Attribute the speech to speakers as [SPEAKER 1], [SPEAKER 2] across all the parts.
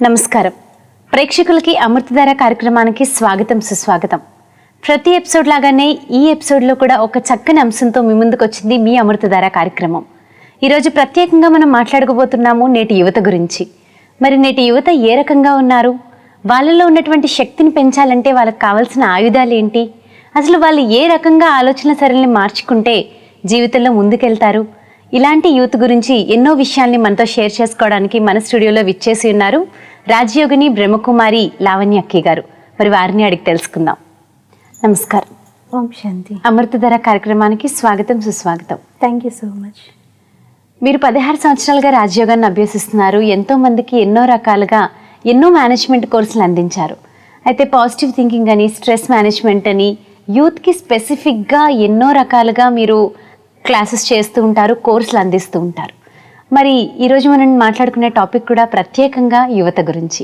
[SPEAKER 1] నమస్కారం. ప్రేక్షకులకి అమృతధార కార్యక్రమానికి స్వాగతం, సుస్వాగతం. ప్రతి ఎపిసోడ్ లాగానే ఈ ఎపిసోడ్లో కూడా ఒక చక్కని అంశంతో మీ ముందుకు వచ్చింది మీ అమృతధార కార్యక్రమం. ఈరోజు ప్రత్యేకంగా మనం మాట్లాడుకోబోతున్నాము నేటి యువత గురించి. మరి నేటి యువత ఏ రకంగా ఉన్నారు, వాళ్ళలో ఉన్నటువంటి శక్తిని పెంచాలంటే వాళ్ళకి కావాల్సిన ఆయుధాలు ఏంటి, అసలు వాళ్ళు ఏ రకంగా ఆలోచన సరళిని మార్చుకుంటే జీవితంలో ముందుకెళ్తారు, ఇలాంటి యూత్ గురించి ఎన్నో విషయాల్ని మనతో షేర్ చేసుకోవడానికి మన స్టూడియోలో విచ్చేసి ఉన్నారు రాజయోగిని బ్రహ్మకుమారి లావణ్య అక్కయ్య గారు. మరి వారిని అడిగి తెలుసుకుందాం. నమస్కారం.
[SPEAKER 2] ఓం శాంతి.
[SPEAKER 1] అమృతధార కార్యక్రమానికి స్వాగతం, సుస్వాగతం.
[SPEAKER 2] Thank you so much.
[SPEAKER 1] మీరు 16 సంవత్సరాలుగా రాజయోగాన్ని అభ్యసిస్తున్నారు. ఎంతో మందికి ఎన్నో రకాలుగా ఎన్నో మేనేజ్మెంట్ కోర్సులు అందించారు. అయితే పాజిటివ్ థింకింగ్ అని, స్ట్రెస్ మేనేజ్మెంట్ అని, యూత్కి స్పెసిఫిక్గా ఎన్నో రకాలుగా మీరు క్లాసెస్ చేస్తూ ఉంటారు, కోర్సులు అందిస్తూ ఉంటారు. మరి ఈరోజు మనం మాట్లాడుకునే టాపిక్ కూడా ప్రత్యేకంగా యువత గురించి.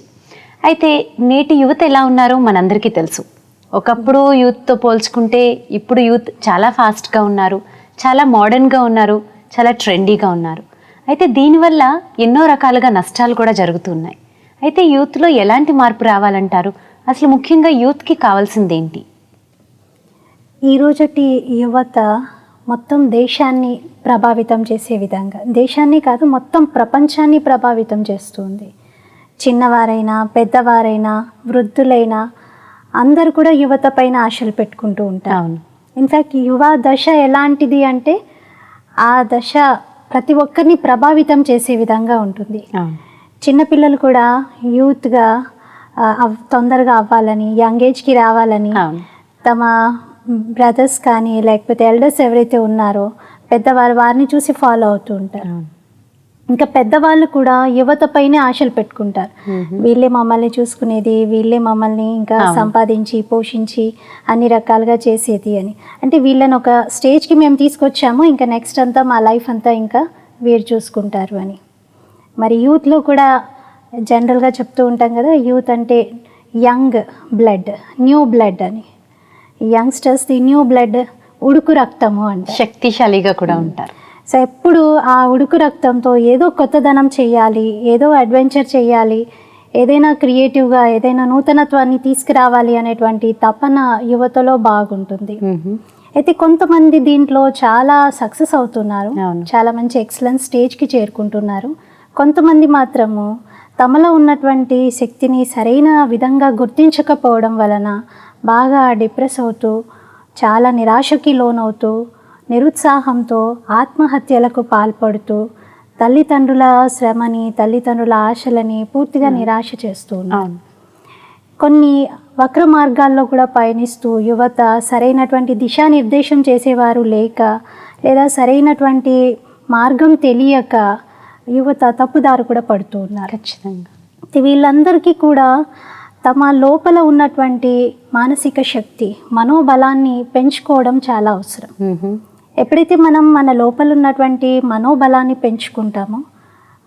[SPEAKER 1] అయితే నేటి యువత ఎలా ఉన్నారో మనందరికీ తెలుసు. ఒకప్పుడు యూత్తో పోల్చుకుంటే ఇప్పుడు యూత్ చాలా ఫాస్ట్గా ఉన్నారు, చాలా మోడర్న్గా ఉన్నారు, చాలా ట్రెండీగా ఉన్నారు. అయితే దీనివల్ల ఎన్నో రకాలుగా నష్టాలు కూడా జరుగుతున్నాయి. అయితే యూత్లో ఎలాంటి మార్పు రావాలంటారు? అసలు ముఖ్యంగా యూత్కి కావాల్సింది ఏంటి?
[SPEAKER 2] ఈరోజటి యువత మొత్తం దేశాన్ని ప్రభావితం చేసే విధంగా, దేశాన్ని కాదు మొత్తం ప్రపంచాన్ని ప్రభావితం చేస్తుంది. చిన్నవారైనా పెద్దవారైనా వృద్ధులైనా అందరు కూడా యువత పైన ఆశలు పెట్టుకుంటూ ఉంటారు. ఇన్ఫ్యాక్ట్ యువ దశ ఎలాంటిది అంటే ఆ దశ ప్రతి ఒక్కరిని ప్రభావితం చేసే విధంగా ఉంటుంది. చిన్నపిల్లలు కూడా యూత్గా తొందరగా అవ్వాలని, యంగ్ ఏజ్కి రావాలని తమ బ్రదర్స్ కానీ లేకపోతే ఎల్డర్స్ ఎవరైతే ఉన్నారో పెద్దవారు వారిని చూసి ఫాలో అవుతూ ఉంటారు. ఇంకా పెద్దవాళ్ళు కూడా యువత పైనే ఆశలు పెట్టుకుంటారు. వీళ్ళే మమ్మల్ని చూసుకునేది, వీళ్ళే మమ్మల్ని ఇంకా సంపాదించి పోషించి అన్ని రకాలుగా చేసేది అని. అంటే వీళ్ళని ఒక స్టేజ్కి మేము తీసుకొచ్చాము, ఇంకా నెక్స్ట్ అంతా మా లైఫ్ అంతా ఇంకా వీరు చూసుకుంటారు అని. మరి యూత్లో కూడా జనరల్గా చెప్తూ ఉంటాం కదా, యూత్ అంటే యంగ్ బ్లడ్, న్యూ బ్లడ్ అని. యంగ్స్టర్స్ ది న్యూ బ్లడ్, ఉడుకు రక్తము అంటే
[SPEAKER 1] శక్తిశాలిగా కూడా ఉంటారు.
[SPEAKER 2] సో ఎప్పుడు ఆ ఉడుకు రక్తంతో ఏదో కొత్తదనం చేయాలి, ఏదో అడ్వెంచర్ చేయాలి, ఏదైనా క్రియేటివ్గా ఏదైనా నూతనత్వాన్ని తీసుకురావాలి అనేటువంటి తపన యువతలో బాగుంటుంది. అయితే కొంతమంది దీంట్లో చాలా సక్సెస్ అవుతున్నారు, చాలా మంచి ఎక్సలెన్స్ స్టేజ్కి చేరుకుంటున్నారు. కొంతమంది మాత్రము తమలో ఉన్నటువంటి శక్తిని సరైన విధంగా గుర్తించకపోవడం వలన బాగా డిప్రెస్ అవుతూ, చాలా నిరాశకి లోనవుతూ, నిరుత్సాహంతో ఆత్మహత్యలకు పాల్పడుతూ, తల్లిదండ్రుల శ్రమని, తల్లిదండ్రుల ఆశలని పూర్తిగా నిరాశ చేస్తూ ఉన్నారు. కొన్ని వక్ర మార్గాల్లో కూడా పయనిస్తూ యువత సరైనటువంటి దిశానిర్దేశం చేసేవారు లేక, లేదా సరైనటువంటి మార్గం తెలియక యువత తప్పుదారు కూడా పడుతూ ఉన్నారు.
[SPEAKER 1] ఖచ్చితంగా.
[SPEAKER 2] వీళ్ళందరికీ కూడా తమ లోపల ఉన్నటువంటి మానసిక శక్తి, మనోబలాన్ని పెంచుకోవడం చాలా అవసరం. ఎప్పుడైతే మనం మన లోపల ఉన్నటువంటి మనోబలాన్ని పెంచుకుంటామో,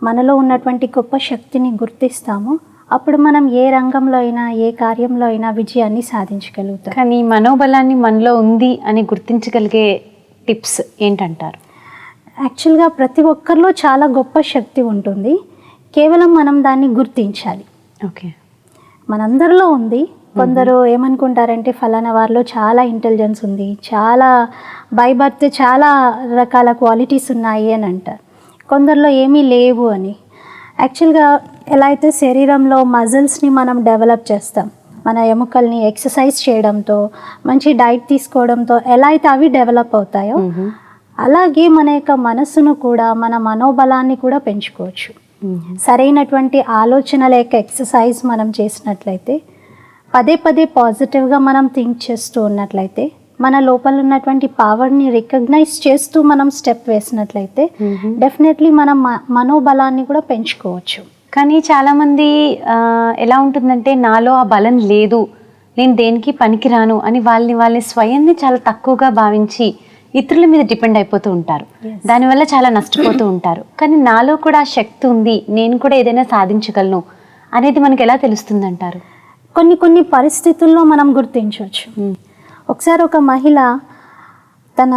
[SPEAKER 2] మనలో ఉన్నటువంటి గొప్ప శక్తిని గుర్తిస్తామో, అప్పుడు మనం ఏ రంగంలో అయినా, ఏ కార్యంలో అయినా విజయాన్ని సాధించగలుగుతాం.
[SPEAKER 1] కానీ మనోబలాన్ని మనలో ఉంది అని గుర్తించగలిగే టిప్స్ ఏంటంటారు?
[SPEAKER 2] యాక్చువల్గా ప్రతి ఒక్కరిలో చాలా గొప్ప శక్తి ఉంటుంది, కేవలం మనం దాన్ని గుర్తించాలి.
[SPEAKER 1] ఓకే,
[SPEAKER 2] మనందరిలో ఉంది. కొందరు ఏమనుకుంటారంటే ఫలానా వారిలో చాలా ఇంటెలిజెన్స్ ఉంది, చాలా బై బర్త్ చాలా రకాల క్వాలిటీస్ ఉన్నాయి అని అంటారు. కొందరిలో ఏమీ లేవు అని. యాక్చువల్గా ఎలా అయితే శరీరంలో మజిల్స్ని మనం డెవలప్ చేస్తాం, మన ఎముకల్ని ఎక్సర్సైజ్ చేయడంతో, మంచి డైట్ తీసుకోవడంతో ఎలా అయితే అవి డెవలప్ అవుతాయో, అలాగే మన యొక్క మనస్సును కూడా, మన మనోబలాన్ని కూడా పెంచుకోవచ్చు. సరైనటువంటి ఆలోచనల యొక్క ఎక్సర్సైజ్ మనం చేసినట్లయితే, పదే పదే పాజిటివ్గా మనం థింక్ చేస్తూ ఉన్నట్లయితే, మన లోపల ఉన్నటువంటి పవర్ని రికగ్నైజ్ చేస్తూ మనం స్టెప్ వేసినట్లయితే డెఫినెట్లీ మనం మనోబలాన్ని కూడా పెంచుకోవచ్చు.
[SPEAKER 1] కానీ చాలామంది ఎలా ఉంటుందంటే, నాలో ఆ బలం లేదు, నేను దేనికి పనికిరాను అని వాళ్ళని స్వయాన్ని చాలా తక్కువగా భావించి ఇతరుల మీద డిపెండ్ అయిపోతూ ఉంటారు. దానివల్ల చాలా నష్టపోతూ ఉంటారు. కానీ నాలో కూడా ఆ శక్తి ఉంది, నేను కూడా ఏదైనా సాధించగలను అనేది మనకు ఎలా తెలుస్తుంది అంటారు?
[SPEAKER 2] కొన్ని పరిస్థితుల్లో మనం గుర్తించవచ్చు. ఒకసారి ఒక మహిళ తన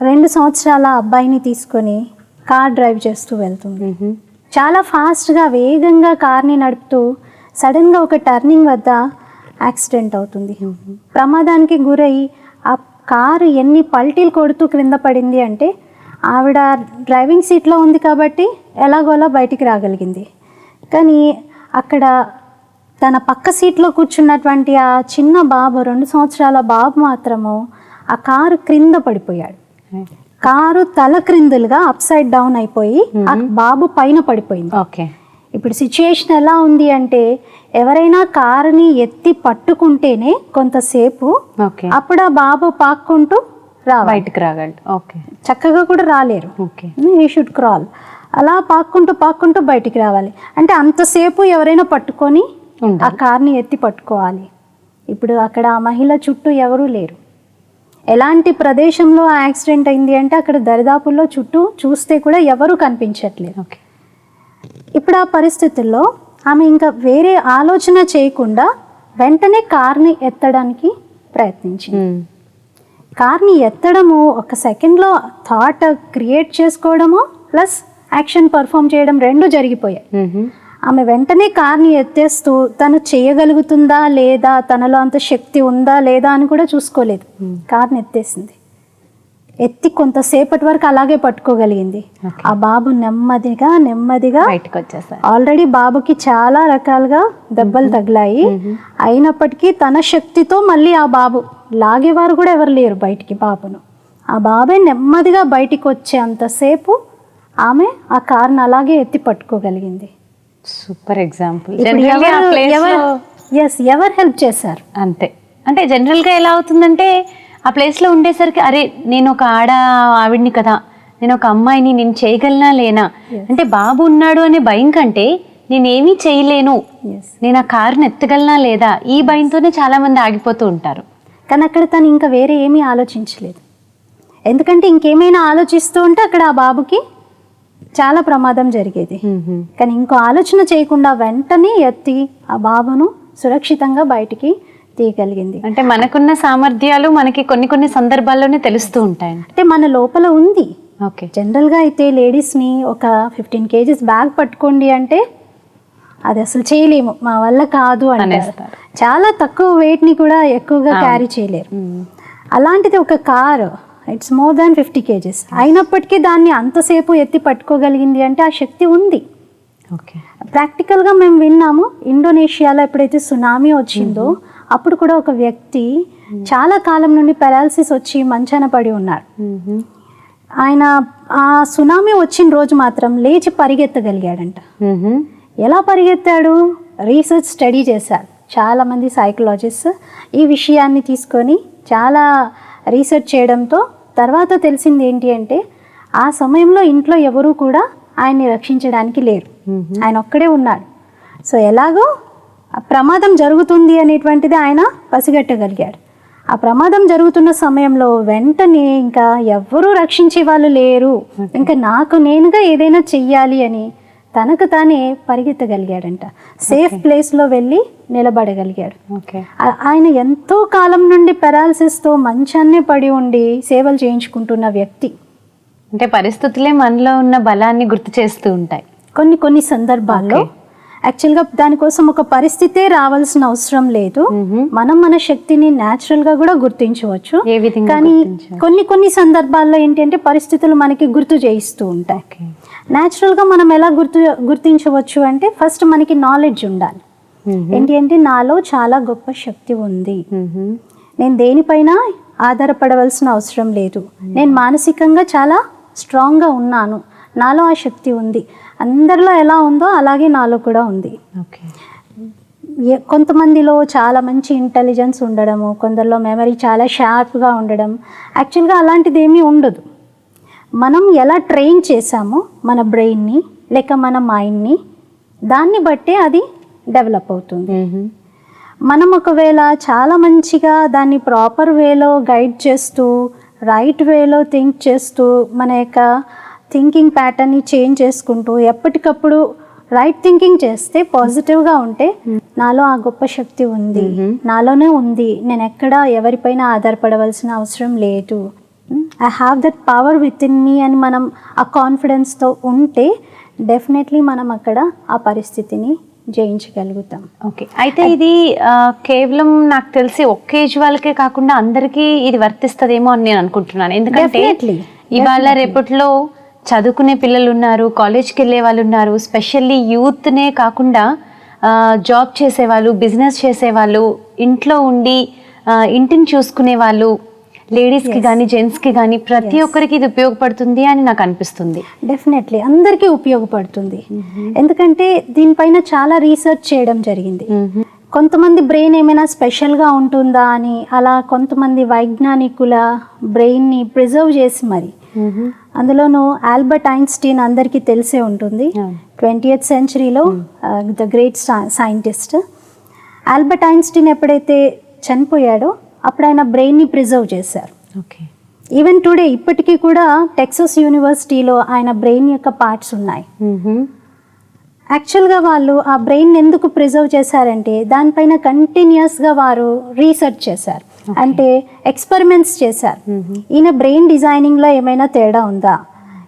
[SPEAKER 2] 2 సంవత్సరాల అబ్బాయిని తీసుకొని కార్ డ్రైవ్ చేస్తూ వెళ్తుంది. చాలా ఫాస్ట్గా వేగంగా కార్ని నడుపుతూ సడన్గా ఒక టర్నింగ్ వద్ద యాక్సిడెంట్ అవుతుంది. ప్రమాదానికి గురై ఆ కారు ఎన్ని పల్టీలు కొడుతూ క్రింద పడింది అంటే ఆవిడ డ్రైవింగ్ సీట్లో ఉంది కాబట్టి ఎలాగోలా బయటికి రాగలిగింది. కానీ అక్కడ తన పక్క సీట్లో కూర్చున్నటువంటి ఆ చిన్న బాబు, 2 సంవత్సరాల బాబు మాత్రము ఆ కారు క్రింద పడిపోయాడు. కారు తల క్రిందులుగా అప్ సైడ్ డౌన్ అయిపోయి ఆ బాబు పైన పడిపోయింది.
[SPEAKER 1] ఓకే.
[SPEAKER 2] ఇప్పుడు సిచ్యుయేషన్ ఎలా ఉంది అంటే ఎవరైనా కారుని ఎత్తి పట్టుకుంటేనే కొంతసేపు, అప్పుడు ఆ బాబు పాక్కుంటూ
[SPEAKER 1] బయటకు రాగలడు. ఓకే.
[SPEAKER 2] చక్కగా కూడా రాలేరు.
[SPEAKER 1] ఓకే.
[SPEAKER 2] He should crawl. అలా పాక్కుంటూ బయటికి రావాలి. అంటే అంతసేపు ఎవరైనా పట్టుకొని ఆ కార్ని ఎత్తి పట్టుకోవాలి. ఇప్పుడు అక్కడ ఆ మహిళ చుట్టూ ఎవరూ లేరు. ఎలాంటి ప్రదేశంలో యాక్సిడెంట్ అయింది అంటే అక్కడ దరిదాపుల్లో చుట్టూ చూస్తే కూడా ఎవరూ కనిపించట్లేదు.
[SPEAKER 1] ఓకే.
[SPEAKER 2] ఇప్పుడు ఆ పరిస్థితుల్లో ఆమె ఇంకా వేరే ఆలోచన చేయకుండా వెంటనే కార్ని ఎత్తడానికి ప్రయత్నించింది. కార్ని ఎత్తడము ఒక సెకండ్లో థాట్ క్రియేట్ చేసుకోవడము ప్లస్ యాక్షన్ పర్ఫామ్ చేయడం 2 జరిగిపోయాయి. ఆమె వెంటనే కార్ని ఎత్తేస్తూ తను చేయగలుగుతుందా లేదా, తనలో అంత శక్తి ఉందా లేదా అని కూడా చూసుకోలేదు. కార్ని ఎత్తేసింది. ఎత్తి కొంతసేపటి వరకు అలాగే పట్టుకోగలిగింది. ఆ బాబు నెమ్మదిగా
[SPEAKER 1] బయటకు వచ్చేసారు.
[SPEAKER 2] ఆల్రెడీ బాబుకి చాలా రకాలుగా దెబ్బలు తగిలాయి. అయినప్పటికీ తన శక్తితో మళ్ళీ ఆ బాబు, లాగేవారు కూడా ఎవరు లేరు బయటికి బాబును. ఆ బాబే నెమ్మదిగా బయటికి వచ్చే అంతసేపు ఆమె ఆ కార్ని అలాగే ఎత్తి పట్టుకోగలిగింది.
[SPEAKER 1] Super example.
[SPEAKER 2] ఎవరు హెల్ప్ చేశారు
[SPEAKER 1] అంతే. అంటే జనరల్గా ఎలా అవుతుందంటే ఆ ప్లేస్లో ఉండేసరికి అరే నేను ఒక ఆవిడ్ని కదా, నేను ఒక అమ్మాయిని, నేను చేయగలనా లేనా, అంటే బాబు ఉన్నాడు అనే భయం కంటే నేనేమీ చేయలేను, నేను ఆ కారుని ఎత్తగలనా లేదా, ఈ భయంతోనే చాలా మంది ఆగిపోతూ ఉంటారు.
[SPEAKER 2] కానీ అక్కడ తను ఇంకా వేరే ఏమీ ఆలోచించలేదు. ఎందుకంటే ఇంకేమైనా ఆలోచిస్తూ ఉంటే అక్కడ ఆ బాబుకి చాలా ప్రమాదం జరిగేది. కానీ ఇంకో ఆలోచన చేయకుండా వెంటనే ఎత్తి ఆ బాబును సురక్షితంగా బయటికి తీయగలిగింది.
[SPEAKER 1] అంటే మనకున్న సామర్థ్యాలు మనకి కొన్ని సందర్భాల్లోనే తెలుస్తూ ఉంటాయి.
[SPEAKER 2] అంటే మన లోపల ఉంది.
[SPEAKER 1] ఓకే.
[SPEAKER 2] జనరల్గా అయితే లేడీస్ని ఒక 15 kgs బ్యాగ్ పట్టుకోండి అంటే అది అసలు చేయలేము, మా వల్ల కాదు అనేస్తారు. చాలా తక్కువ వెయిట్ని కూడా ఎక్కువగా క్యారీ చేయలేరు. అలాంటిది ఒక car, it's more than 50 kgs. అయినప్పటికీ దాన్ని అంతసేపు ఎత్తి పట్టుకోగలిగింది అంటే ఆ శక్తి ఉంది.
[SPEAKER 1] ఓకే.
[SPEAKER 2] ప్రాక్టికల్గా మేము విన్నాము, ఇండోనేషియాలో ఎప్పుడైతే సునామీ వచ్చిందో అప్పుడు కూడా ఒక వ్యక్తి చాలా కాలం నుండి పెరాలసిస్ వచ్చి మంచాన పడి ఉన్నాడు. ఆయన ఆ సునామీ వచ్చిన రోజు మాత్రం లేచి పరిగెత్తగలిగాడంట. ఎలా పరిగెత్తాడు? రీసెర్చ్ స్టడీ చేశారు చాలామంది సైకలాజిస్ట్. ఈ విషయాన్ని తీసుకొని చాలా రీసెర్చ్ చేయడంతో తర్వాత తెలిసింది ఏంటి అంటే ఆ సమయంలో ఇంట్లో ఎవరూ కూడా ఆయన్ని రక్షించడానికి లేరు, ఆయన ఒక్కడే ఉన్నాడు. సో ఎలాగో ప్రమాదం జరుగుతుంది అనేటువంటిది ఆయన పసిగట్టగలిగాడు. ఆ ప్రమాదం జరుగుతున్న సమయంలో వెంటనే ఇంకా ఎవ్వరూ రక్షించే వాళ్ళు లేరు, ఇంకా నాకు నేనుగా ఏదైనా చెయ్యాలి అని తనకు తానే పరిగెత్తగలిగాడంట. సేఫ్ ప్లేస్లో వెళ్ళి నిలబడగలిగాడు. ఆయన ఎంతో కాలం నుండి పెరాలసిస్తో మంచాన్నే పడి ఉండి సేవలు చేయించుకుంటున్న వ్యక్తి.
[SPEAKER 1] అంటే పరిస్థితులే మనలో ఉన్న బలాన్ని గుర్తు చేస్తూ ఉంటాయి
[SPEAKER 2] కొన్ని సందర్భాల్లో. యాక్చువల్గా దానికోసం ఒక పరిస్థితే రావాల్సిన అవసరం లేదు. మనం మన శక్తిని న్యాచురల్గా కూడా గుర్తించవచ్చు. కానీ కొన్ని సందర్భాల్లో ఏంటంటే పరిస్థితులు మనకి గుర్తు చేయిస్తూ ఉంటాయి. న్యాచురల్గా మనం ఎలా గుర్తించవచ్చు అంటే ఫస్ట్ మనకి నాలెడ్జ్ ఉండాలి. ఏంటి అంటే నాలో చాలా గొప్ప శక్తి ఉంది, నేను దేనిపైన ఆధారపడవలసిన అవసరం లేదు, నేను మానసికంగా చాలా స్ట్రాంగ్గా ఉన్నాను, నాలో ఆ శక్తి ఉంది. అందరిలో ఎలా ఉందో అలాగే నాలో కూడా ఉంది. కొంతమందిలో చాలా మంచి ఇంటెలిజెన్స్ ఉండడము, కొందరిలో మెమరీ చాలా షార్ప్గా ఉండడం. యాక్చువల్గా అలాంటిది ఏమీ ఉండదు. మనం ఎలా ట్రైన్ చేసామో మన బ్రెయిన్ని లేక మన మైండ్ని, దాన్ని బట్టే అది డెవలప్ అవుతుంది. మనం ఒకవేళ చాలా మంచిగా దాన్ని ప్రాపర్ వేలో గైడ్ చేస్తూ రైట్ వేలో థింక్ చేస్తూ మన యొక్క థింకింగ్ ప్యాటర్న్ని చేంజ్ చేసుకుంటూ ఎప్పటికప్పుడు రైట్ థింకింగ్ చేస్తే, పాజిటివ్గా ఉంటే నాలో ఆ గొప్ప శక్తి ఉంది, నాలోనే ఉంది, నేను ఎక్కడ ఎవరిపైన ఆధారపడవలసిన అవసరం లేదు, I have that power with in me అని మనం ఆ కాన్ఫిడెన్స్తో ఉంటే డెఫినెట్లీ మనం అక్కడ ఆ పరిస్థితిని జయించగలుగుతాం.
[SPEAKER 1] ఓకే, అయితే ఇది కేవలం నాకు తెలిసి ఒక్క ఏజ్ వాళ్ళకే కాకుండా అందరికీ ఇది వర్తిస్తుందేమో అని నేను అనుకుంటున్నాను. ఎందుకంటే ఇవాళ రేపట్లో చదువుకునే పిల్లలు ఉన్నారు, కాలేజ్కి వెళ్ళే వాళ్ళు ఉన్నారు, స్పెషల్లీ యూత్నే కాకుండా జాబ్ చేసేవాళ్ళు, బిజినెస్ చేసేవాళ్ళు, ఇంట్లో ఉండి ఇంటిని చూసుకునే వాళ్ళు, లేడీస్కి కానీ జెంట్స్కి కానీ ప్రతి ఒక్కరికి ఇది ఉపయోగపడుతుంది అని నాకు అనిపిస్తుంది.
[SPEAKER 2] డెఫినెట్లీ అందరికీ ఉపయోగపడుతుంది. ఎందుకంటే దీనిపైన చాలా రీసెర్చ్ చేయడం జరిగింది. కొంతమంది బ్రెయిన్ ఏమైనా స్పెషల్గా ఉంటుందా అని, అలా కొంతమంది వైజ్ఞానికుల బ్రెయిన్ని ప్రిజర్వ్ చేసి మరి, అందులోనూ ఆల్బర్ట్ ఐన్స్టీన్ అందరికీ తెలిసే ఉంటుంది, 20th centuryలో the great scientist. Albert Einstein ఎప్పుడైతే చనిపోయాడో అప్పుడు ఆయన బ్రెయిన్ని ప్రిజర్వ్ చేశారు.
[SPEAKER 1] ఓకే,
[SPEAKER 2] ఈవెన్ టుడే ఇప్పటికీ కూడా టెక్సస్ యూనివర్సిటీలో ఆయన బ్రెయిన్ యొక్క పార్ట్స్ ఉన్నాయి. యాక్చువల్గా వాళ్ళు ఆ బ్రెయిన్ ఎందుకు ప్రిజర్వ్ చేశారంటే దానిపైన కంటిన్యూస్గా వారు రీసెర్చ్ చేశారు, అంటే ఎక్స్పెరిమెంట్స్ చేశారు. ఈయన బ్రెయిన్ డిజైనింగ్లో ఏమైనా తేడా ఉందా,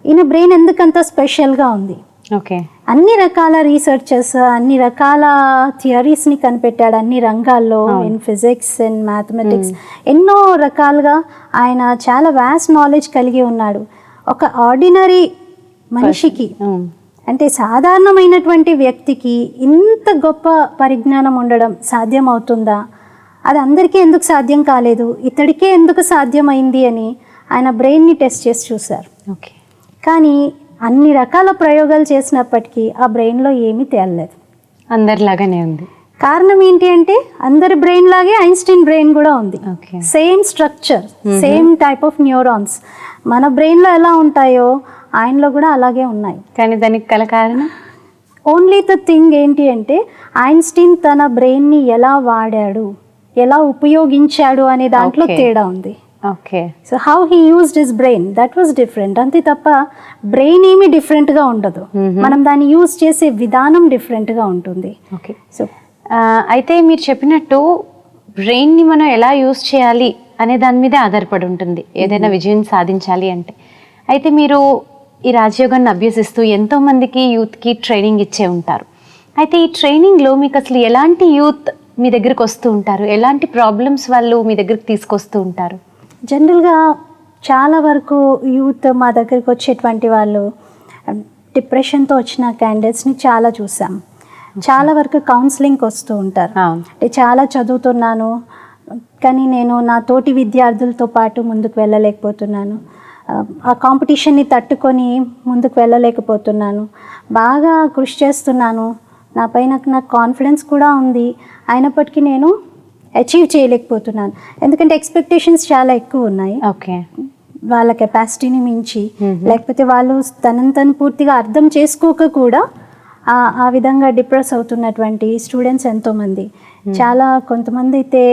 [SPEAKER 2] ఈయన బ్రెయిన్ ఎందుకంత స్పెషల్గా ఉంది,
[SPEAKER 1] ఓకే,
[SPEAKER 2] అన్ని రకాల రీసెర్చెస్, అన్ని రకాల థియరీస్ని కనిపెట్టాడు అన్ని రంగాల్లో, ఇన్ ఫిజిక్స్, ఇన్ మ్యాథమెటిక్స్, ఎన్నో రకాలుగా ఆయన చాలా వాస్ట్ నాలెడ్జ్ కలిగి ఉన్నాడు. ఒక ఆర్డినరీ మనిషికి, అంటే సాధారణమైనటువంటి వ్యక్తికి ఇంత గొప్ప పరిజ్ఞానం ఉండడం సాధ్యమవుతుందా, అది అందరికీ ఎందుకు సాధ్యం కాలేదు, ఇతడికే ఎందుకు సాధ్యమైంది అని ఆయన బ్రెయిన్ని టెస్ట్ చేసి చూశారు.
[SPEAKER 1] ఓకే,
[SPEAKER 2] కానీ అన్ని రకాల ప్రయోగాలు చేసినప్పటికీ ఆ బ్రెయిన్లో ఏమీ తేలలేదు,
[SPEAKER 1] అందరిలాగానే ఉంది.
[SPEAKER 2] కారణం ఏంటి అంటే అందరి బ్రెయిన్ లాగే ఐన్స్టీన్ బ్రెయిన్ కూడా ఉంది. Same structure, same type of neurons మన బ్రెయిన్లో ఎలా ఉంటాయో ఆయనలో కూడా అలాగే ఉన్నాయి.
[SPEAKER 1] కానీ దానికి గల కారణం
[SPEAKER 2] ఓన్లీ ద థింగ్ ఏంటి అంటే ఐన్స్టీన్ తన బ్రెయిన్ని ఎలా వాడాడు, ఎలా ఉపయోగించాడు అనే దాంట్లో తేడా ఉంది.
[SPEAKER 1] Okay,
[SPEAKER 2] so how he used his brain that was different. అంతే తప్ప బ్రెయిన్ ఏమీ డిఫరెంట్గా ఉండదు, మనం దాన్ని యూజ్ చేసే విధానం డిఫరెంట్గా ఉంటుంది.
[SPEAKER 1] ఓకే, సో అయితే మీరు చెప్పినట్టు బ్రెయిన్ని మనం ఎలా యూజ్ చేయాలి అనే దాని మీదే ఆధారపడి ఉంటుంది ఏదైనా విజయం సాధించాలి అంటే. అయితే మీరు ఈ రాజయోగాన్ని అభ్యసిస్తూ ఎంతోమందికి యూత్కి ట్రైనింగ్ ఇచ్చే ఉంటారు. అయితే ఈ ట్రైనింగ్లో మీకు అసలు ఎలాంటి యూత్ మీ దగ్గరికి వస్తూ ఉంటారు, ఎలాంటి ప్రాబ్లమ్స్ వాళ్ళు మీ దగ్గరికి తీసుకొస్తూ ఉంటారు?
[SPEAKER 2] జనరల్గా చాలా వరకు యూత్ మా దగ్గరికి వచ్చేటువంటి వాళ్ళు డిప్రెషన్తో వచ్చిన క్యాండిడేట్స్ని చాలా చూసాం. చాలా వరకు కౌన్సిలింగ్కి వస్తూ ఉంటారు. అంటే చాలా చదువుతున్నాను కానీ నేను నా తోటి విద్యార్థులతో పాటు ముందుకు వెళ్ళలేకపోతున్నాను, ఆ కాంపిటీషన్ని తట్టుకొని ముందుకు వెళ్ళలేకపోతున్నాను, బాగా కృషి చేస్తున్నాను, నా పైన నాకు కాన్ఫిడెన్స్ కూడా ఉంది, అయినప్పటికీ నేను అచీవ్ చేయలేకపోతున్నాను. ఎందుకంటే ఎక్స్పెక్టేషన్స్ చాలా ఎక్కువ ఉన్నాయి.
[SPEAKER 1] ఓకే,
[SPEAKER 2] వాళ్ళ కెపాసిటీని మించి, లేకపోతే వాళ్ళు తనను పూర్తిగా అర్థం చేసుకోక కూడా ఆ విధంగా డిప్రెస్ అవుతున్నటువంటి స్టూడెంట్స్ ఎంతోమంది. చాలా కొంతమంది అయితే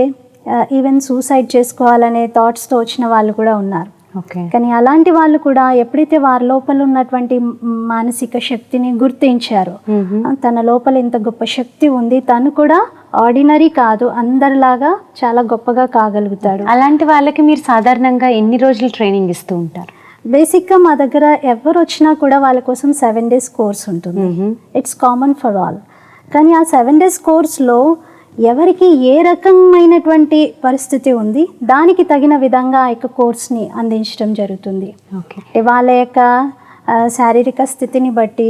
[SPEAKER 2] ఈవెన్ సూసైడ్ చేసుకోవాలనే థాట్స్తో వచ్చిన వాళ్ళు కూడా ఉన్నారు. కానీ అలాంటి వాళ్ళు కూడా ఎప్పుడైతే వారి లోపల ఉన్నటువంటి మానసిక శక్తిని గుర్తించారో, తన లోపల ఇంత గొప్ప శక్తి ఉంది, తను కూడా ఆర్డినరీ కాదు, అందరిలాగా చాలా గొప్పగా కాగలుగుతాడు.
[SPEAKER 1] అలాంటి వాళ్ళకి మీరు సాధారణంగా ఎన్ని రోజులు ట్రైనింగ్ ఇస్తూ ఉంటారు?
[SPEAKER 2] బేసిక్గా మా దగ్గర ఎవరు వచ్చినా కూడా వాళ్ళ కోసం 7 days కోర్స్ ఉంటుంది. It's common for all. కానీ ఆ 7 days కోర్స్లో ఎవరికి ఏ రకమైనటువంటి పరిస్థితి ఉంది దానికి తగిన విధంగా ఆ యొక్క కోర్స్ని అందించడం జరుగుతుంది. వాళ్ళ యొక్క శారీరక స్థితిని బట్టి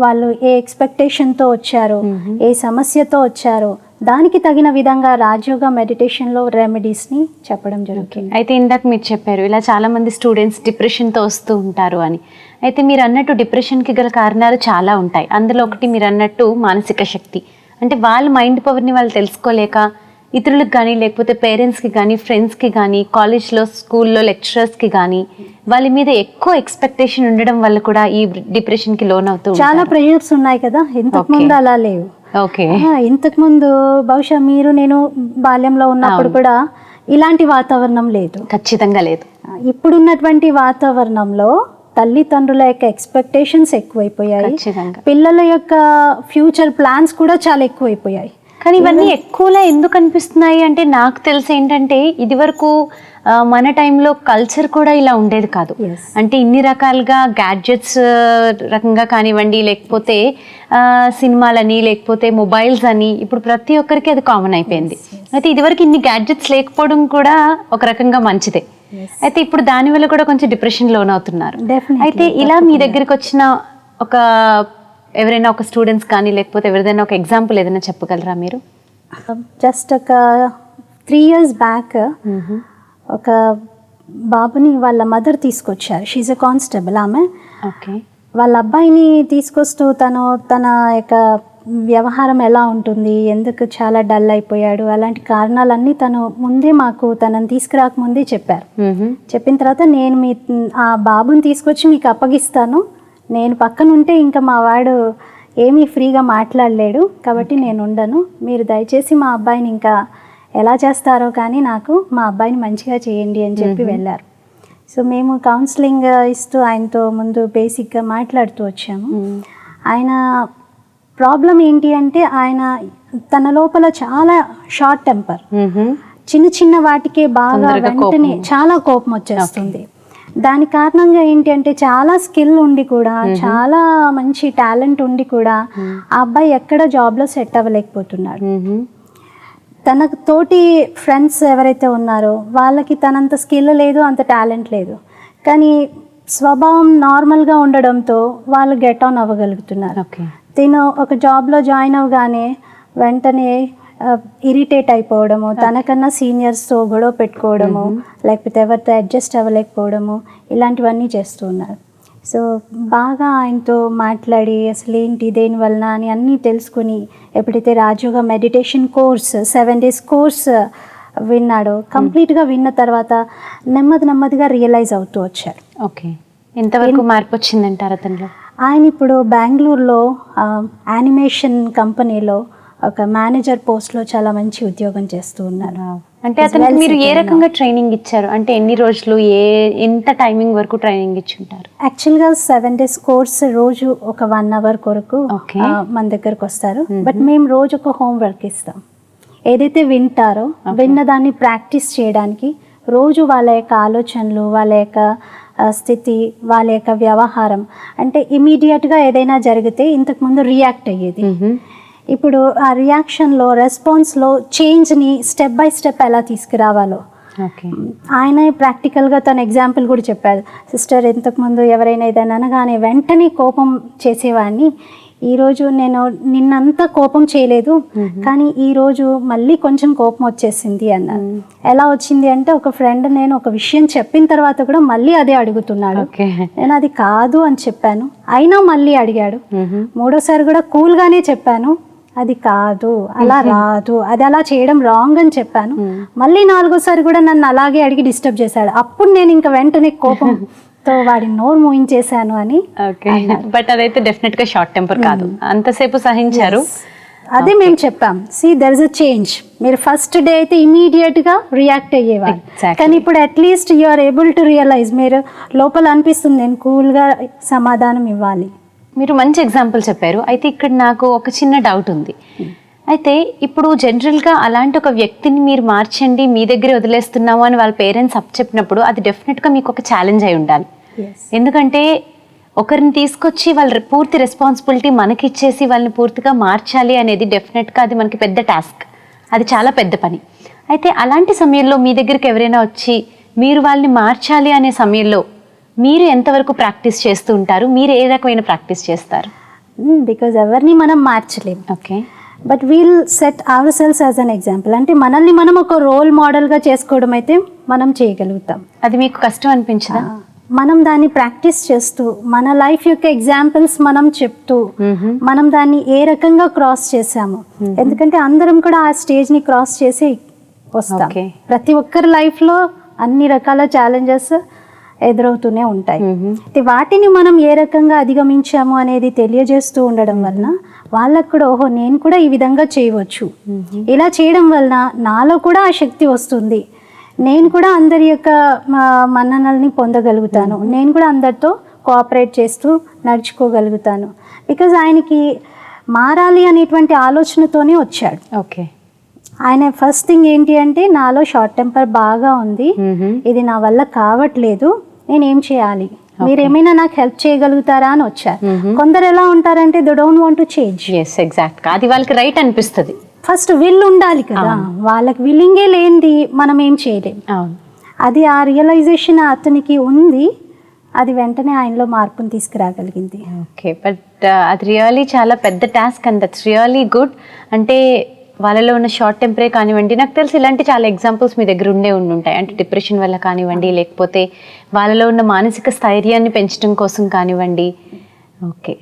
[SPEAKER 2] వాళ్ళు ఏ ఎక్స్పెక్టేషన్తో వచ్చారో, ఏ సమస్యతో వచ్చారో దానికి తగిన విధంగా రాజయోగా మెడిటేషన్లో రెమెడీస్ని చెప్పడం జరుగుతుంది.
[SPEAKER 1] అయితే ఇందాక మీరు చెప్పారు ఇలా చాలామంది స్టూడెంట్స్ డిప్రెషన్తో వస్తూ ఉంటారు అని. అయితే మీరు అన్నట్టు డిప్రెషన్కి గల కారణాలు చాలా ఉంటాయి. అందులో ఒకటి మీరు అన్నట్టు మానసిక శక్తి. అంటే వాళ్ళ మైండ్ పవర్ని వాళ్ళు తెలుసుకోలేక ఇతరులకు కానీ, లేకపోతే పేరెంట్స్కి కానీ, ఫ్రెండ్స్కి కానీ, కాలేజ్లో స్కూల్లో లెక్చరర్స్కి కానీ వాళ్ళ మీద ఎక్కువ ఎక్స్పెక్టేషన్ ఉండడం వల్ల కూడా ఈ డిప్రెషన్కి లోన్ అవుతూ
[SPEAKER 2] చాలా ప్రెషర్స్ ఉన్నాయి కదా. ఇంతకుముందు అలా లేవు. ఇంతకుముందు బహుశా మీరు నేను బాల్యంలో ఉన్నప్పుడు కూడా ఇలాంటి వాతావరణం లేదు.
[SPEAKER 1] ఖచ్చితంగా లేదు.
[SPEAKER 2] ఇప్పుడున్నటువంటి వాతావరణంలో తల్లిదండ్రుల యొక్క ఎక్స్పెక్టేషన్స్ ఎక్కువైపోయాయి, పిల్లల యొక్క ఫ్యూచర్ ప్లాన్స్ కూడా చాలా ఎక్కువైపోయాయి.
[SPEAKER 1] కానీ ఇవన్నీ ఎక్కువలా ఎందుకు అనిపిస్తున్నాయి అంటే నాకు తెలిసి ఏంటంటే ఇది వరకు మన టైంలో కల్చర్ కూడా ఇలా ఉండేది కాదు. అంటే ఇన్ని రకాలుగా గ్యాడ్జెట్స్ రకంగా కానివ్వండి, లేకపోతే సినిమాలని, లేకపోతే మొబైల్స్ అని, ఇప్పుడు ప్రతి ఒక్కరికి అది కామన్ అయిపోయింది. అయితే ఇదివరకు ఇన్ని గ్యాడ్జెట్స్ లేకపోవడం కూడా ఒక రకంగా మంచిదే. అయితే ఇప్పుడు దానివల్ల కూడా కొంచెం డిప్రెషన్ లోన్ అవుతున్నారు. అయితే ఇలా మీ దగ్గరికి వచ్చిన ఒక ఎవరైనా ఒక స్టూడెంట్స్ కానీ, లేకపోతే ఎవరిదైనా ఒక ఎగ్జాంపుల్ ఏదైనా చెప్పగలరా మీరు?
[SPEAKER 2] జస్ట్ ఒక 3 years బ్యాక్ ఒక బాబుని వాళ్ళ మదర్ తీసుకొచ్చారు. She a constable. ఆమె
[SPEAKER 1] ఓకే.
[SPEAKER 2] వాళ్ళ అబ్బాయిని తీసుకొస్తూ తన యొక్క వ్యవహారం ఎలా ఉంటుంది, ఎందుకు చాలా డల్ అయిపోయాడు, అలాంటి కారణాలన్నీ తను ముందే మాకు తనని తీసుకురాకముందే చెప్పారు. చెప్పిన తర్వాత నేను ఆ బాబుని తీసుకొచ్చి మీకు అప్పగిస్తాను, నేను పక్కన ఉంటే ఇంకా మా వాడు ఏమీ ఫ్రీగా మాట్లాడలేడు కాబట్టి నేను ఉండను, మీరు దయచేసి మా అబ్బాయిని ఇంకా ఎలా చేస్తారో కానీ నాకు మా అబ్బాయిని మంచిగా చేయండి అని చెప్పి వెళ్ళారు. సో మేము కౌన్సిలింగ్ ఇస్తూ ఆయనతో ముందు బేసిక్గా మాట్లాడుతూ వచ్చాము. ఆయన ప్రాబ్లం ఏంటి అంటే ఆయన తన లోపల చాలా షార్ట్ టెంపర్, చిన్న వాటికే బాగా వెంటనే చాలా కోపం వచ్చేస్తుంది. దాని కారణంగా ఏంటి అంటే చాలా స్కిల్ ఉండి కూడా, చాలా మంచి టాలెంట్ ఉండి కూడా ఆ అబ్బాయి ఎక్కడ జాబ్లో సెట్ అవ్వలేకపోతున్నాడు. తన తోటి ఫ్రెండ్స్ ఎవరైతే ఉన్నారో వాళ్ళకి తనంత స్కిల్ లేదు, అంత టాలెంట్ లేదు, కానీ స్వభావం నార్మల్గా ఉండడంతో వాళ్ళు గెట్ ఆన్ అవ్వగలుగుతున్నారు. తిను ఒక జాబ్లో జాయిన్ అవ్వగానే వెంటనే ఇరిటేట్ అయిపోవడము, తనకన్నా సీనియర్స్తో గొడవ పెట్టుకోవడము, లేకపోతే ఎవరితో అడ్జస్ట్ అవ్వలేకపోవడము, ఇలాంటివన్నీ చేస్తూ ఉన్నారు. సో బాగా ఆయనతో మాట్లాడి అసలు ఏంటి దేనివలన అని అన్నీ తెలుసుకుని, ఎప్పుడైతే rajayoga meditation course 7 days course విన్నాడో, కంప్లీట్గా విన్న తర్వాత నెమ్మదిగా రియలైజ్ అవుతూ వచ్చారు.
[SPEAKER 1] ఓకే. ఎంతవరకు మార్పు వచ్చిందంటారు అతనిలో?
[SPEAKER 2] ఆయన ఇప్పుడు బెంగళూరులో యానిమేషన్ కంపెనీలో ఒక మేనేజర్ పోస్ట్లో చాలా మంచి ఉద్యోగం చేస్తూ ఉన్నారు.
[SPEAKER 1] అంటే అతనికి మీరు ఏ రకంగా ట్రైనింగ్ ఇచ్చారు? అంటే ఎన్ని రోజులు, ఎంత టైమింగ్ వరకు ట్రైనింగ్ ఇచ్చి ఉంటారు?
[SPEAKER 2] యాక్చువల్గా 7 days కోర్స్ రోజు ఒక 1 hour కొరకు మన దగ్గరకు వస్తారు. బట్ మేము రోజు ఒక హోంవర్క్ ఇస్తాం. ఏదైతే వింటారో విన్న దాన్ని ప్రాక్టీస్ చేయడానికి రోజు వాళ్ళ యొక్క ఆలోచనలు, వాళ్ళ యొక్క స్థితి, వాళ్ళ యొక్క వ్యవహారం, అంటే ఇమీడియట్గా ఏదైనా జరిగితే ఇంతకుముందు రియాక్ట్ అయ్యేది, ఇప్పుడు ఆ రియాక్షన్లో రెస్పాన్స్లో చేంజ్ని స్టెప్ బై స్టెప్ ఎలా తీసుకురావాలో ఆయన ప్రాక్టికల్గా తన ఎగ్జాంపుల్ కూడా చెప్పారు. సిస్టర్, ఇంతకుముందు ఎవరైనా ఏదైనా అనగానే వెంటనే కోపం చేసేవాడిని, ఈరోజు నేను నిన్నంతా కోపం చేయలేదు, కానీ ఈరోజు మళ్ళీ కొంచెం కోపం వచ్చేసింది అన్నారు. ఎలా వచ్చింది అంటే, ఒక ఫ్రెండ్ నేను ఒక విషయం చెప్పిన తర్వాత కూడా మళ్ళీ అదే అడుగుతున్నాడు. నేను అది కాదు అని చెప్పాను, అయినా మళ్ళీ అడిగాడు. మూడోసారి కూడా కూల్గానే చెప్పాను, అది కాదు, అలా రాదు, అది అలా చేయడం రాంగ్ అని చెప్పాను. మళ్ళీ 4వ సారి కూడా నన్ను అలాగే అడిగి డిస్టర్బ్ చేశాడు. అప్పుడు నేను ఇంకా వెంటనే కోపంతో వాడి నోరు మూయించేశాను అని.
[SPEAKER 1] బట్ అదైతే డెఫినెట్ గా షార్ట్ టెంపర్ కాదు, అంతసేపు సహించారు.
[SPEAKER 2] అదే మేము చెప్పాం, see there is a change. మీరు ఫస్ట్ డే అయితే ఇమీడియట్ గా రియాక్ట్ అయ్యేవారు, కానీ ఇప్పుడు at least you are able to realise. మీరు లోపల అనిపిస్తుంది నేను కూల్ గా సమాధానం ఇవ్వాలి.
[SPEAKER 1] మీరు మంచి ఎగ్జాంపుల్ చెప్పారు. అయితే ఇక్కడ నాకు ఒక చిన్న డౌట్ ఉంది. అయితే ఇప్పుడు జనరల్గా అలాంటి ఒక వ్యక్తిని మీరు మార్చండి, మీ దగ్గరే వదిలేస్తున్నాము అని వాళ్ళ పేరెంట్స్ చెప్పినప్పుడు అది డెఫినెట్గా మీకు ఒక ఛాలెంజ్ అయి ఉండాలి. ఎందుకంటే ఒకరిని తీసుకొచ్చి వాళ్ళ పూర్తి రెస్పాన్సిబిలిటీ మనకి ఇచ్చేసి వాళ్ళని పూర్తిగా మార్చాలి అనేది డెఫినెట్గా అది మనకి పెద్ద టాస్క్, అది చాలా పెద్ద పని. అయితే అలాంటి సమయంలో మీ దగ్గరికి ఎవరైనా వచ్చి మీరు వాళ్ళని మార్చాలి అనే సమయంలో మీరు ఎంతవరకు ప్రాక్టీస్ చేస్తూ ఉంటారు? మీరు ఏ రకమైన ప్రాక్టీస్ చేస్తారు?
[SPEAKER 2] బికాజ్ ఎవరిని మనం మార్చలేము.
[SPEAKER 1] Okay.
[SPEAKER 2] But we'll set ourselves as an example. అంటే మనల్ని మనం ఒక రోల్ మోడల్గా చేసుకోవడం అయితే మనం చేయగలుగుతాం.
[SPEAKER 1] అది మీకు కష్టం అనిపించదా?
[SPEAKER 2] మనం దాన్ని ప్రాక్టీస్ చేస్తూ, మన లైఫ్ యొక్క ఎగ్జాంపుల్స్ మనం చెప్తూ, మనం దాన్ని ఏ రకంగా క్రాస్ చేసాము. ఎందుకంటే అందరం కూడా ఆ స్టేజ్ని క్రాస్ చేసి వస్తాం. ప్రతి ఒక్కరి లైఫ్లో అన్ని రకాల ఛాలెంజెస్ ఎదురవుతూనే ఉంటాయి. వాటిని మనం ఏ రకంగా అధిగమించాము అనేది తెలియజేస్తూ ఉండడం వలన వాళ్ళకు కూడా ఓహో నేను కూడా ఈ విధంగా చేయవచ్చు, ఇలా చేయడం వలన నాలో కూడా ఆ శక్తి వస్తుంది, నేను కూడా అందరి యొక్క మన్ననల్ని పొందగలుగుతాను, నేను కూడా అందరితో కోఆపరేట్ చేస్తూ నడుచుకోగలుగుతాను. బికాజ్ ఆయనకి మారాలి అనేటువంటి ఆలోచనతోనే వచ్చాడు.
[SPEAKER 1] ఓకే.
[SPEAKER 2] ఆయన ఫస్ట్ థింగ్ ఏంటి అంటే నాలో షార్ట్ టెంపర్ బాగా ఉంది, ఇది నా వల్ల కావట్లేదు, నేనేం చేయాలి, మీరేమైనా నాకు హెల్ప్ చేయగలుగుతారా అని వచ్చారు. కొందరు ఎలా ఉంటారంటే they don't want to change.
[SPEAKER 1] Exact, అది వాళ్ళకి రైట్ అనిపిస్తుంది.
[SPEAKER 2] ఫస్ట్ విల్ ఉండాలి కదా, వాళ్ళకి విల్లింగే లేనిది మనం ఏం చేయలేం. అది ఆ రియలైజేషన్ అతనికి ఉంది, అది వెంటనే ఆయనలో మార్పుని తీసుకురాగలిగింది.
[SPEAKER 1] ఓకే, బట్ అది రియల్లీ చాలా పెద్ద task and that's really good. అంటే వాళ్ళలో ఉన్న షార్ట్ టెంపరే కానివ్వండి, నాకు తెలిసి ఇలాంటి చాలా ఎగ్జాంపుల్స్ మీ దగ్గర ఉంటాయి. అంటే డిప్రెషన్ వల్ల కానివ్వండి, లేకపోతే వాళ్ళలో ఉన్న మానసిక స్థైర్యాన్ని పెంచడం కోసం కానివ్వండి. ఓకే,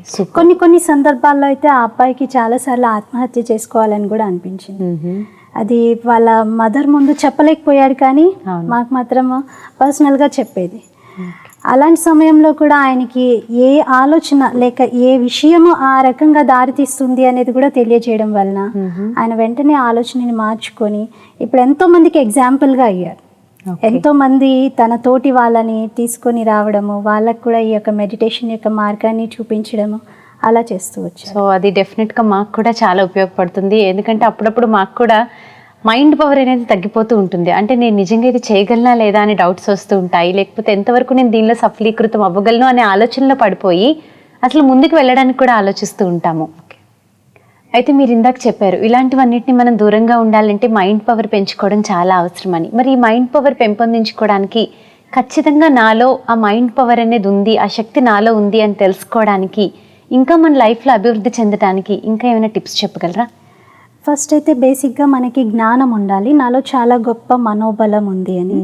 [SPEAKER 2] కొన్ని సందర్భాల్లో అయితే ఆ అబ్బాయికి చాలాసార్లు ఆత్మహత్య చేసుకోవాలని కూడా అనిపించింది. అది వాళ్ళ మదర్ ముందు చెప్పలేకపోయాడు, కానీ మాకు మాత్రం పర్సనల్గా చెప్పేది. అలాంటి సమయంలో కూడా ఆయనకి ఏ ఆలోచన లేక ఏ విషయము ఆ రకంగా దారితీస్తుంది అనేది కూడా తెలియజేయడం వలన ఆయన వెంటనే ఆలోచనని మార్చుకొని ఇప్పుడు ఎంతో మందికి ఎగ్జాంపుల్గా అయ్యారు. ఎంతో మంది తన తోటి వాళ్ళని తీసుకొని రావడము, వాళ్ళకు కూడా ఈ యొక్క మెడిటేషన్ యొక్క మార్గాన్ని చూపించడము అలా చేస్తూ వచ్చారు.
[SPEAKER 1] సో అది డెఫినెట్గా మాకు కూడా చాలా ఉపయోగపడుతుంది. ఎందుకంటే అప్పుడప్పుడు మాకు కూడా మైండ్ పవర్ అనేది తగ్గిపోతూ ఉంటుంది. అంటే నేను నిజంగా ఇది చేయగలనా లేదా అని డౌట్స్ వస్తూ ఉంటాయి, లేకపోతే ఎంతవరకు నేను దీనిలో సఫలీకృతం అవ్వగలను అనే ఆలోచనలో పడిపోయి అసలు ముందుకు వెళ్ళడానికి కూడా ఆలోచిస్తూ ఉంటాము. అయితే మీరు ఇందాక చెప్పారు ఇలాంటివన్నిటిని మనం దూరంగా ఉండాలంటే మైండ్ పవర్ పెంచుకోవడం చాలా అవసరమని. మరి ఈ మైండ్ పవర్ పెంపొందించుకోవడానికి ఖచ్చితంగా నాలో ఆ మైండ్ పవర్ అనేది ఉంది, ఆ శక్తి నాలో ఉంది అని తెలుసుకోవడానికి, ఇంకా మన లైఫ్లో అభివృద్ధి చెందడానికి ఇంకా ఏమైనా టిప్స్ చెప్పగలరా?
[SPEAKER 2] ఫస్ట్ అయితే బేసిక్గా మనకి జ్ఞానం ఉండాలి, నాలో చాలా గొప్ప మనోబలం ఉంది అని.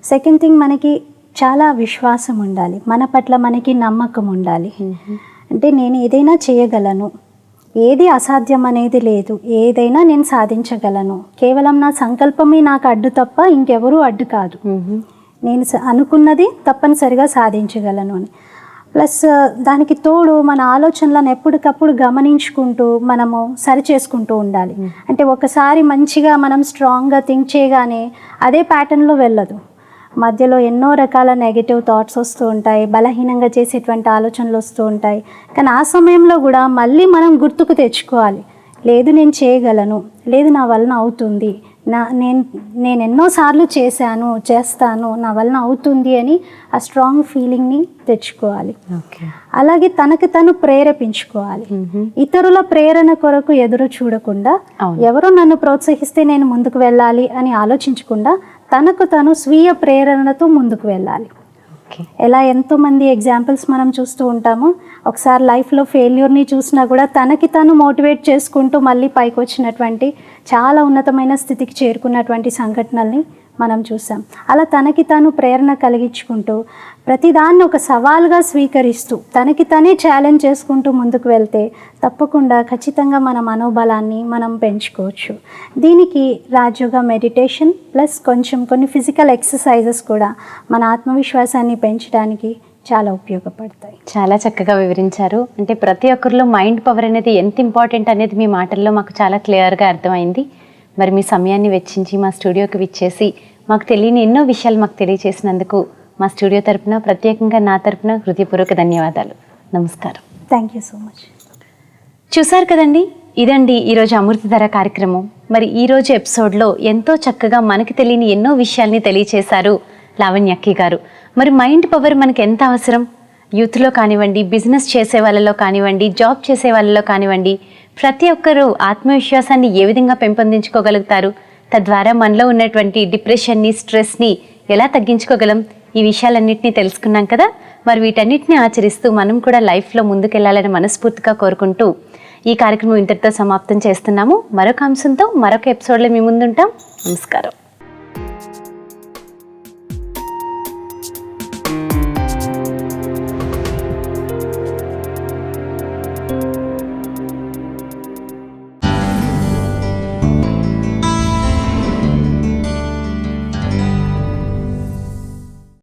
[SPEAKER 2] సెకండ్ థింగ్ మనకి చాలా విశ్వాసం ఉండాలి, మన పట్ల మనకి నమ్మకం ఉండాలి. అంటే నేను ఏదైనా చేయగలను, ఏది అసాధ్యం అనేది లేదు, ఏదైనా నేను సాధించగలను, కేవలం నా సంకల్పమే నాకు అడ్డు తప్ప ఇంకెవరూ అడ్డు కాదు, నేను అనుకున్నది తప్పనిసరిగా సాధించగలను అని. ప్లస్ దానికి తోడు మన ఆలోచనలను ఎప్పటికప్పుడు గమనించుకుంటూ మనము సరి చేసుకుంటూ ఉండాలి. అంటే ఒకసారి మంచిగా మనం స్ట్రాంగ్గా థింక్ చేయగానే అదే ప్యాటర్న్లో వెళ్ళదు, మధ్యలో ఎన్నో రకాల నెగిటివ్ థాట్స్ వస్తూ ఉంటాయి, బలహీనంగా చేసేటువంటి ఆలోచనలు వస్తూ ఉంటాయి. కానీ ఆ సమయంలో కూడా మళ్ళీ మనం గుర్తుకు తెచ్చుకోవాలి, లేదు నేను చేయగలను, లేదు నా వలన అవుతుంది, నేను ఎన్నోసార్లు చేస్తాను, నా వలన అవుతుంది అని ఆ స్ట్రాంగ్ ఫీలింగ్ని తెచ్చుకోవాలి. అలాగే తనకు తను ప్రేరేపించుకోవాలి. ఇతరుల ప్రేరణ కొరకు ఎదురు చూడకుండా, ఎవరో నన్ను ప్రోత్సహిస్తే నేను ముందుకు వెళ్ళాలి అని ఆలోచించకుండా తనకు తను స్వీయ ప్రేరణతో ముందుకు వెళ్ళాలి. ఎలా ఎంతోమంది ఎగ్జాంపుల్స్ మనం చూస్తూ ఉంటాము, ఒకసారి లైఫ్లో ఫెయిల్యూర్ని చూసినా కూడా తనకి తను మోటివేట్ చేసుకుంటూ మళ్ళీ పైకి వచ్చినటువంటి చాలా ఉన్నతమైన స్థితికి చేరుకున్నటువంటి సంఘటనల్ని మనం చూసాం. అలా తనకి తాను ప్రేరణ కలిగించుకుంటూ ప్రతిదాన్ని ఒక సవాల్గా స్వీకరిస్తూ తనకి తనే ఛాలెంజ్ చేసుకుంటూ ముందుకు వెళ్తే తప్పకుండా ఖచ్చితంగా మన మనోబలాన్ని మనం పెంచుకోవచ్చు. దీనికి రాజయోగా మెడిటేషన్ ప్లస్ కొన్ని ఫిజికల్ ఎక్సర్సైజెస్ కూడా మన ఆత్మవిశ్వాసాన్ని పెంచడానికి చాలా ఉపయోగపడతాయి.
[SPEAKER 1] చాలా చక్కగా వివరించారు. అంటే ప్రతి ఒక్కరిలో మైండ్ పవర్ అనేది ఎంత ఇంపార్టెంట్ అనేది మీ మాటల్లో మాకు చాలా క్లియర్గా అర్థమైంది. మరి మీ సమయాన్ని వెచ్చించి మా స్టూడియోకి విచ్చేసి మాకు తెలియని ఎన్నో విషయాలు మాకు తెలియజేసినందుకు మా స్టూడియో తరపున, ప్రత్యేకంగా నా తరపున హృదయపూర్వక ధన్యవాదాలు. నమస్కారం.
[SPEAKER 2] Thank you so much.
[SPEAKER 1] చూసారు కదండి, ఇదండి ఈరోజు అమృతధార కార్యక్రమం. మరి ఈరోజు ఎపిసోడ్లో ఎంతో చక్కగా మనకి తెలియని ఎన్నో విషయాల్ని తెలియచేశారు లావణ్యక్కి గారు. మరి మైండ్ పవర్ మనకి ఎంత అవసరం, యూత్లో కానివ్వండి, బిజినెస్ చేసే వాళ్ళలో కానివ్వండి, జాబ్ చేసే వాళ్ళలో కానివ్వండి, ప్రతి ఒక్కరూ ఆత్మవిశ్వాసాన్ని ఏ విధంగా పెంపొందించుకోగలుగుతారు, తద్వారా మనలో ఉన్నటువంటి డిప్రెషన్ని, స్ట్రెస్ని ఎలా తగ్గించుకోగలం, ఈ విషయాలన్నింటినీ తెలుసుకున్నాం కదా. మరి వీటన్నిటిని ఆచరిస్తూ మనం కూడా లైఫ్లో ముందుకెళ్లాలని మనస్ఫూర్తిగా కోరుకుంటూ ఈ కార్యక్రమం ఇంతటితో సమాప్తం చేస్తున్నాము. మరొక అంశంతో మరొక ఎపిసోడ్లో మీ ముందుంటాం. నమస్కారం.